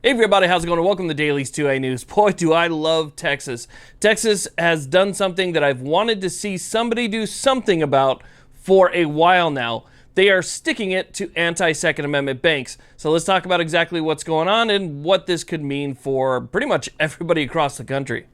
Hey everybody, how's it going? Welcome to Daily's 2A News. Boy, do I love Texas. Texas has done something that I've wanted to see somebody do something about for a while now. They are sticking it to anti-Second Amendment banks. So let's talk about exactly what's going on and what this could mean for pretty much everybody across the country.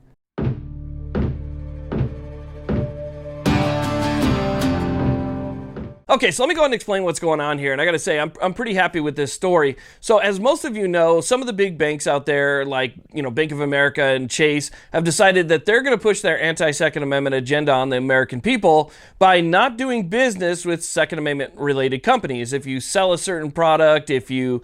Okay, so let me go ahead and explain what's going on here. And I got to say, I'm pretty happy with this story. So as most of you know, some of the big banks out there, like, Bank of America and Chase, have decided that they're going to push their anti-Second Amendment agenda on the American people by not doing business with Second Amendment related companies. If you sell a certain product, if you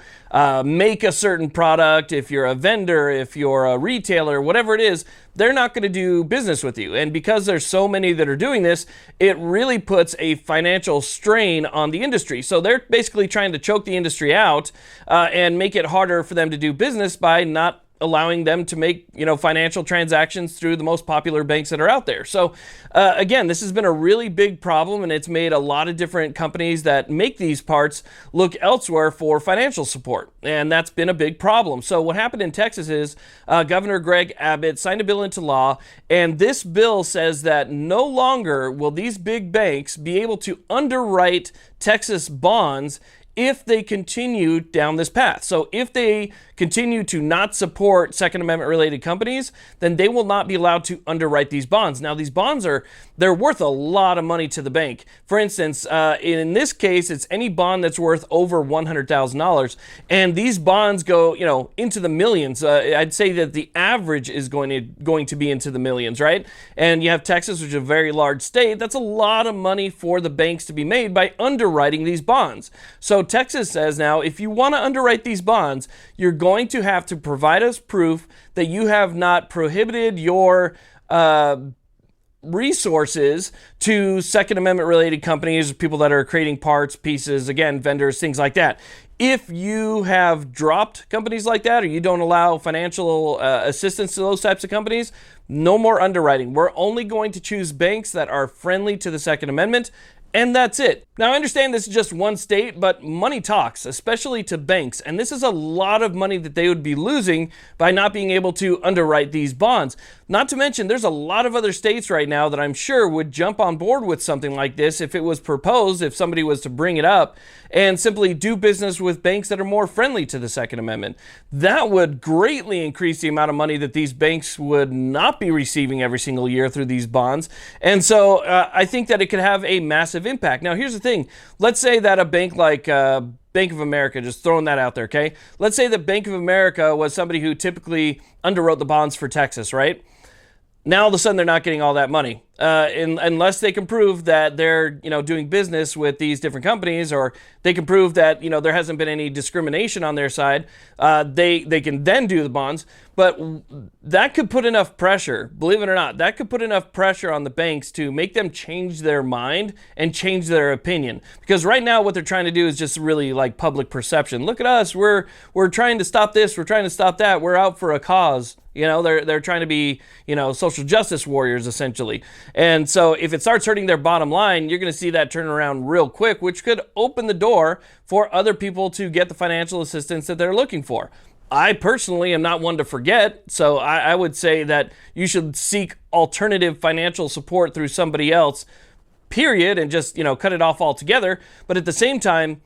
make a certain product, if you're a vendor, if you're a retailer, whatever it is, they're not going to do business with you. And because there's so many that are doing this, it really puts a financial strain on the industry. So they're basically trying to choke the industry out and make it harder for them to do business by not allowing them to make, financial transactions through the most popular banks that are out there. So again, this has been a really big problem, and it's made a lot of different companies that make these parts look elsewhere for financial support. And that's been a big problem. So what happened in Texas is Governor Greg Abbott signed a bill into law, and this bill says that no longer will these big banks be able to underwrite Texas bonds if they continue down this path. So if they continue to not support Second Amendment related companies, then they will not be allowed to underwrite these bonds. Now, these bonds they're worth a lot of money to the bank. For instance, in this case, it's any bond that's worth over $100,000. And these bonds go, into the millions. I'd say that the average is going to be into the millions, right? And you have Texas, which is a very large state. That's a lot of money for the banks to be made by underwriting these bonds. So Texas says now, if you want to underwrite these bonds, you're going to have to provide us proof that you have not prohibited your resources to Second Amendment related companies, people that are creating parts, pieces, again, vendors, things like that. If you have dropped companies like that, or you don't allow financial assistance to those types of companies, no more underwriting. We're only going to choose banks that are friendly to the Second Amendment. And that's it. Now, I understand this is just one state, but money talks, especially to banks. And this is a lot of money that they would be losing by not being able to underwrite these bonds. Not to mention, there's a lot of other states right now that I'm sure would jump on board with something like this if it was proposed, if somebody was to bring it up and simply do business with banks that are more friendly to the Second Amendment. That would greatly increase the amount of money that these banks would not be receiving every single year through these bonds. And so I think that it could have a massive impact. Now, here's the thing. Let's say that a bank like Bank of America, just throwing that out there, okay? Let's say that Bank of America was somebody who typically underwrote the bonds for Texas, right? Now, all of a sudden, they're not getting all that money unless they can prove that they're, doing business with these different companies, or they can prove that, there hasn't been any discrimination on their side. They can then do the bonds. But that could put enough pressure, believe it or not, that could put enough pressure on the banks to make them change their mind and change their opinion. Because right now, what they're trying to do is just really like public perception. Look at us. We're trying to stop this. We're trying to stop that. We're out for a cause. They're trying to be, social justice warriors, essentially. And so if it starts hurting their bottom line, you're going to see that turn around real quick, which could open the door for other people to get the financial assistance that they're looking for. I personally am not one to forget, so I would say that you should seek alternative financial support through somebody else, period, and just, cut it off altogether. But at the same time,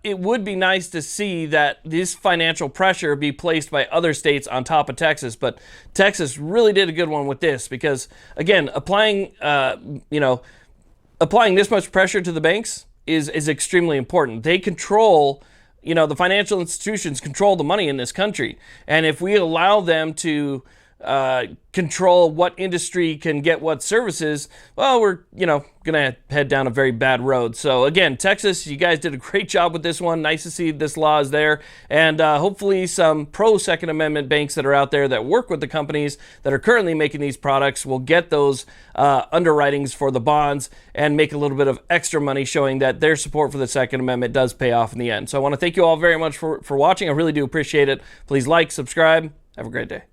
it would be nice to see that this financial pressure be placed by other states on top of Texas. But Texas really did a good one with this because, again, applying this much pressure to the banks is extremely important. They control, the financial institutions control the money in this country. And if we allow them to control what industry can get what services, well, we're, going to head down a very bad road. So again, Texas, you guys did a great job with this one. Nice to see this law is there. And hopefully some pro-Second Amendment banks that are out there that work with the companies that are currently making these products will get those underwritings for the bonds and make a little bit of extra money, showing that their support for the Second Amendment does pay off in the end. So I want to thank you all very much for watching. I really do appreciate it. Please like, subscribe. Have a great day.